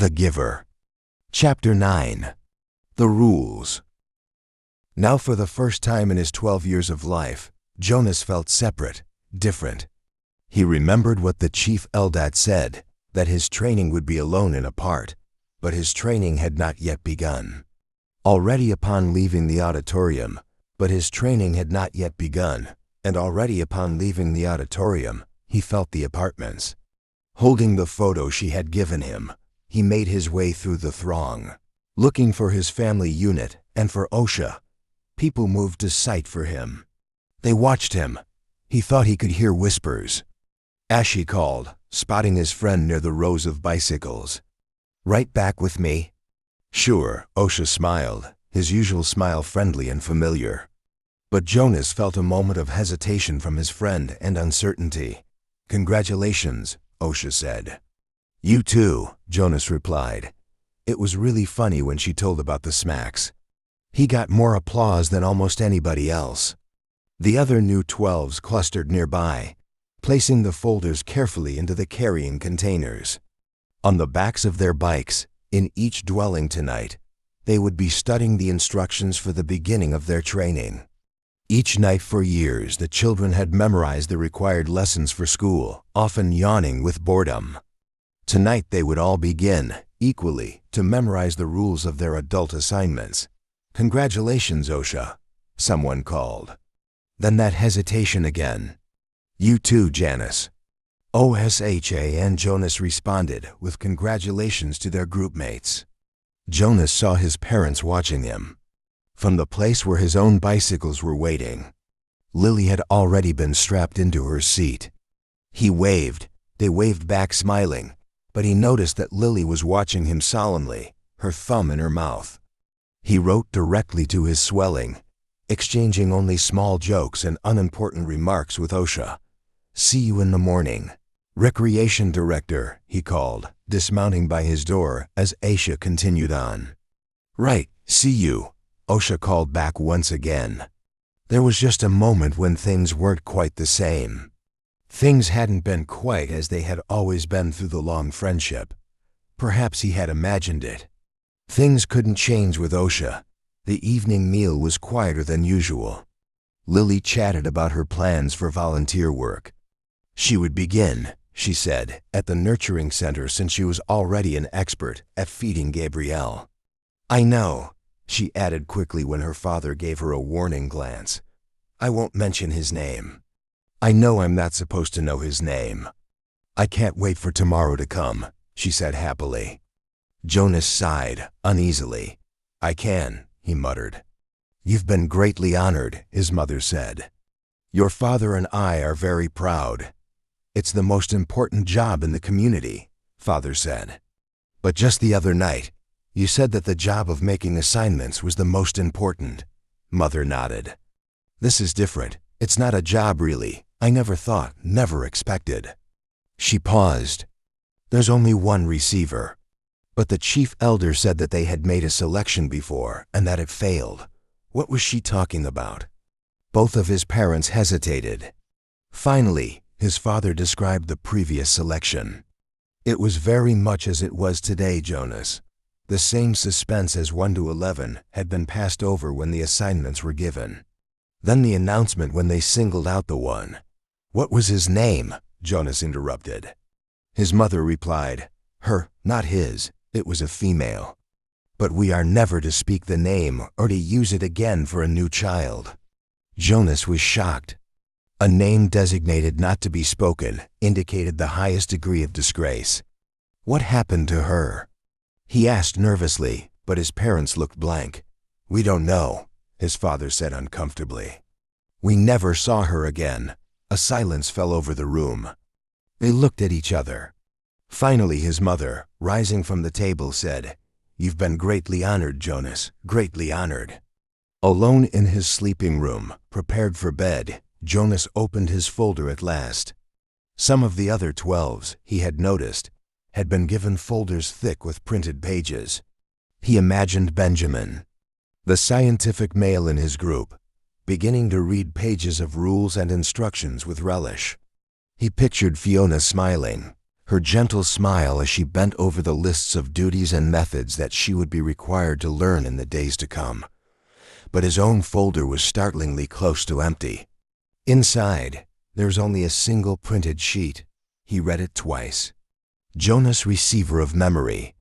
The Giver. Chapter 9. The Rules. Now for the first time in his 12 years of life, Jonas felt separate, different. He remembered what the chief Eldad said, that his training would be alone and apart, but his training had not yet begun. Already upon leaving the auditorium, but his training had not yet begun, and already upon leaving the auditorium, he felt the apartments. Holding the photo she had given him, he made his way through the throng, looking for his family unit and for Osha. People moved to sight for him. They watched him. He thought he could hear whispers. Ashi called, spotting his friend near the rows of bicycles. "Right back with me?" "Sure," Osha smiled, his usual smile friendly and familiar. But Jonas felt a moment of hesitation from his friend and uncertainty. "Congratulations," Osha said. "You too," Jonas replied. It was really funny when she told about the smacks. He got more applause than almost anybody else. The other new 12s clustered nearby, placing the folders carefully into the carrying containers. On the backs of their bikes, in each dwelling tonight, they would be studying the instructions for the beginning of their training. Each night for years, the children had memorized the required lessons for school, often yawning with boredom. Tonight they would all begin, equally, to memorize the rules of their adult assignments. "Congratulations, Osha," someone called. Then that hesitation again. "You too, Jonas." Osha and Jonas responded with congratulations to their group mates. Jonas saw his parents watching him. From the place where his own bicycles were waiting, Lily had already been strapped into her seat. He waved. They waved back smiling, but he noticed that Lily was watching him solemnly, her thumb in her mouth. He wrote directly to his swelling, exchanging only small jokes and unimportant remarks with Osha. "See you in the morning." "Recreation Director," he called, dismounting by his door as Aisha continued on. "Right, see you," Osha called back once again. There was just a moment when things weren't quite the same. Things hadn't been quite as they had always been through the long friendship. Perhaps he had imagined it. Things couldn't change with Osha. The evening meal was quieter than usual. Lily chatted about her plans for volunteer work. She would begin, she said, at the nurturing center since she was already an expert at feeding Gabrielle. "I know," she added quickly when her father gave her a warning glance. "I won't mention his name. I know I'm not supposed to know his name." "I can't wait for tomorrow to come," she said happily. Jonas sighed, uneasily. "I can," he muttered. "You've been greatly honored," his mother said. "Your father and I are very proud. It's the most important job in the community," father said. "But just the other night, you said that the job of making assignments was the most important." Mother nodded. "This is different. It's not a job really. I never thought, never expected." She paused. "There's only one receiver. But the chief elder said that they had made a selection before and that it failed." What was she talking about? Both of his parents hesitated. Finally, his father described the previous selection. "It was very much as it was today, Jonas. The same suspense as 1 to 11 had been passed over when the assignments were given. Then the announcement when they singled out the one." "What was his name?" Jonas interrupted. His mother replied, "Her, not his. It was a female. But we are never to speak the name or to use it again for a new child." Jonas was shocked. A name designated not to be spoken indicated the highest degree of disgrace. What happened to her? He asked nervously, but his parents looked blank. "We don't know," his father said uncomfortably. "We never saw her again." A silence fell over the room. They looked at each other. Finally his mother, rising from the table, said, "You've been greatly honored, Jonas, greatly honored." Alone in his sleeping room, prepared for bed, Jonas opened his folder at last. Some of the other 12s, he had noticed, had been given folders thick with printed pages. He imagined Benjamin, the scientific male in his group, beginning to read pages of rules and instructions with relish. He pictured Fiona smiling, her gentle smile as she bent over the lists of duties and methods that she would be required to learn in the days to come. But his own folder was startlingly close to empty. Inside, there was only a single printed sheet. He read it twice. Jonas, receiver of memory.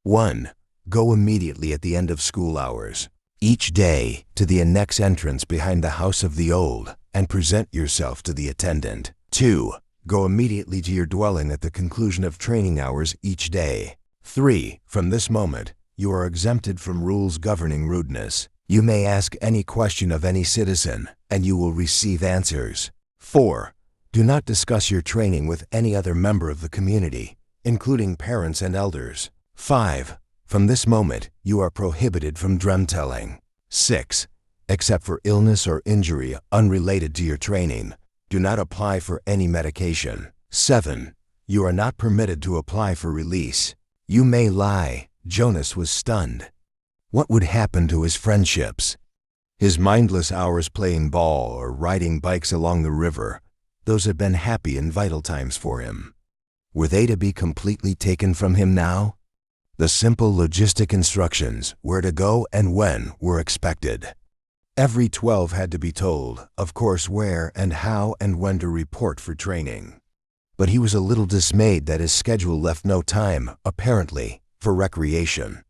1. Go immediately at the end of school hours, each day, to the annex entrance behind the House of the Old, and present yourself to the attendant. 2. Go immediately to your dwelling at the conclusion of training hours each day. 3. From this moment, you are exempted from rules governing rudeness. You may ask any question of any citizen, and you will receive answers. 4. Do not discuss your training with any other member of the community, including parents and elders. 5. From this moment, you are prohibited from dream-telling. 6. Except for illness or injury unrelated to your training, do not apply for any medication. 7. You are not permitted to apply for release. You may lie. Jonas was stunned. What would happen to his friendships? His mindless hours playing ball or riding bikes along the river, those had been happy and vital times for him. Were they to be completely taken from him now? The simple logistic instructions, where to go and when, were expected. Every 12 had to be told, of course, where and how and when to report for training. But he was a little dismayed that his schedule left no time, apparently, for recreation.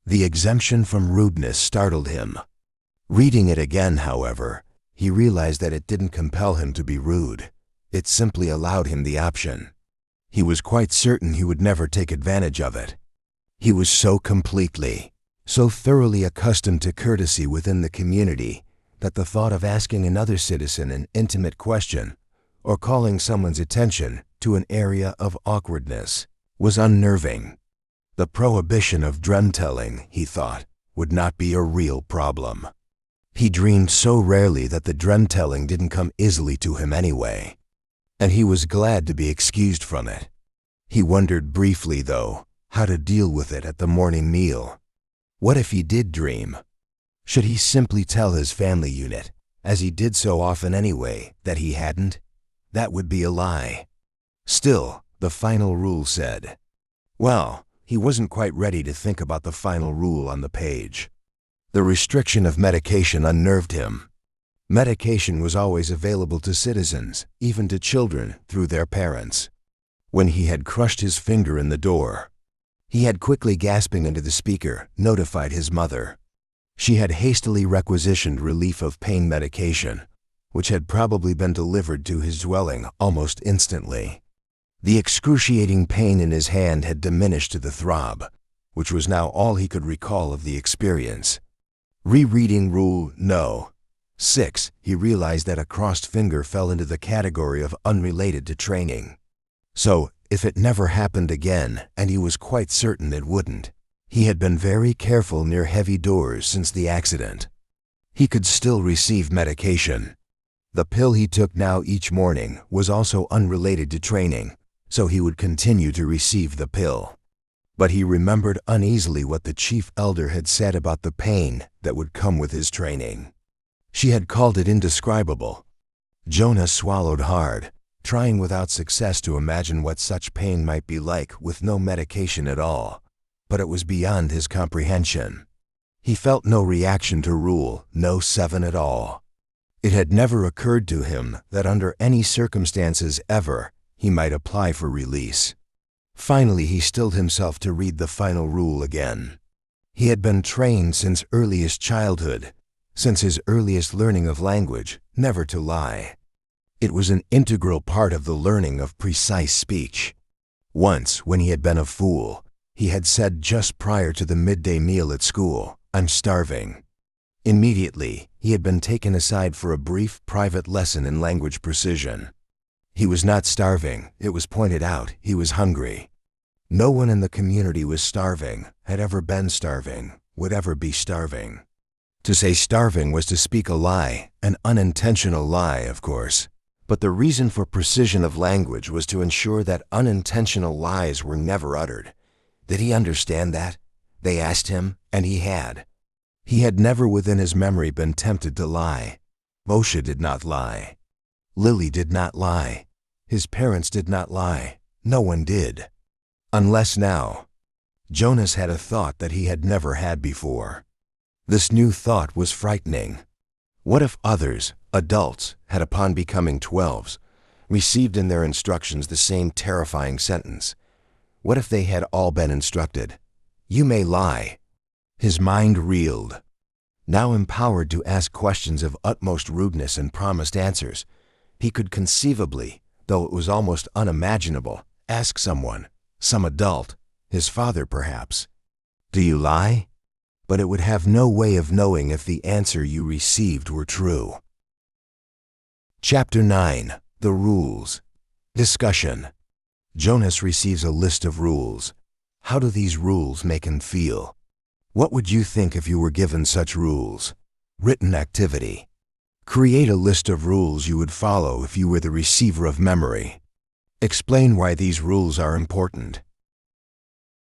The exemption from rudeness startled him. Reading it again, however, he realized that it didn't compel him to be rude. It simply allowed him the option. He was quite certain he would never take advantage of it. He was so thoroughly accustomed to courtesy within the community that the thought of asking another citizen an intimate question or calling someone's attention to an area of awkwardness was unnerving. The prohibition of dream-telling, he thought, would not be a real problem. He dreamed so rarely that the dream-telling didn't come easily to him anyway, and he was glad to be excused from it. He wondered briefly, though, how to deal with it at the morning meal. What if he did dream? Should he simply tell his family unit, as he did so often anyway, that he hadn't? That would be a lie. Still, the final rule said. Well, he wasn't quite ready to think about the final rule on the page. The restriction of medication unnerved him. Medication was always available to citizens, even to children, through their parents. When he had crushed his finger in the door, he had quickly gasping into the speaker, notified his mother. She had hastily requisitioned relief of pain medication, which had probably been delivered to his dwelling almost instantly. The excruciating pain in his hand had diminished to the throb, which was now all he could recall of the experience. Rereading Rule No. 6, he realized that a crossed finger fell into the category of unrelated to training. So, if it never happened again, and he was quite certain it wouldn't, he had been very careful near heavy doors since the accident. He could still receive medication. The pill he took now each morning was also unrelated to training, so he would continue to receive the pill. But he remembered uneasily what the chief elder had said about the pain that would come with his training. She had called it indescribable. Jonas swallowed hard, trying without success to imagine what such pain might be like with no medication at all, but it was beyond his comprehension. He felt no reaction to Rule No. 7 at all. It had never occurred to him that under any circumstances ever, he might apply for release. Finally, he stilled himself to read the final rule again. He had been trained since earliest childhood, since his earliest learning of language, never to lie. It was an integral part of the learning of precise speech. Once, when he had been a fool, he had said just prior to the midday meal at school, "I'm starving." Immediately, he had been taken aside for a brief private lesson in language precision. He was not starving, it was pointed out, he was hungry. No one in the community was starving, had ever been starving, would ever be starving. To say starving was to speak a lie, an unintentional lie, of course. But the reason for precision of language was to ensure that unintentional lies were never uttered. Did he understand that? They asked him, and he had. He had never within his memory been tempted to lie. Moshe did not lie. Lily did not lie. His parents did not lie. No one did. Unless now. Jonas had a thought that he had never had before. This new thought was frightening. What if others, adults, had upon becoming 12s, received in their instructions the same terrifying sentence? What if they had all been instructed, "You may lie"? His mind reeled. Now empowered to ask questions of utmost rudeness and promised answers, he could conceivably, though it was almost unimaginable, ask someone, some adult, his father perhaps, "Do you lie?" But it would have no way of knowing if the answer you received were true. Chapter 9. The Rules. Discussion. Jonas receives a list of rules. How do these rules make him feel? What would you think if you were given such rules? Written activity. Create a list of rules you would follow if you were the receiver of memory. Explain why these rules are important.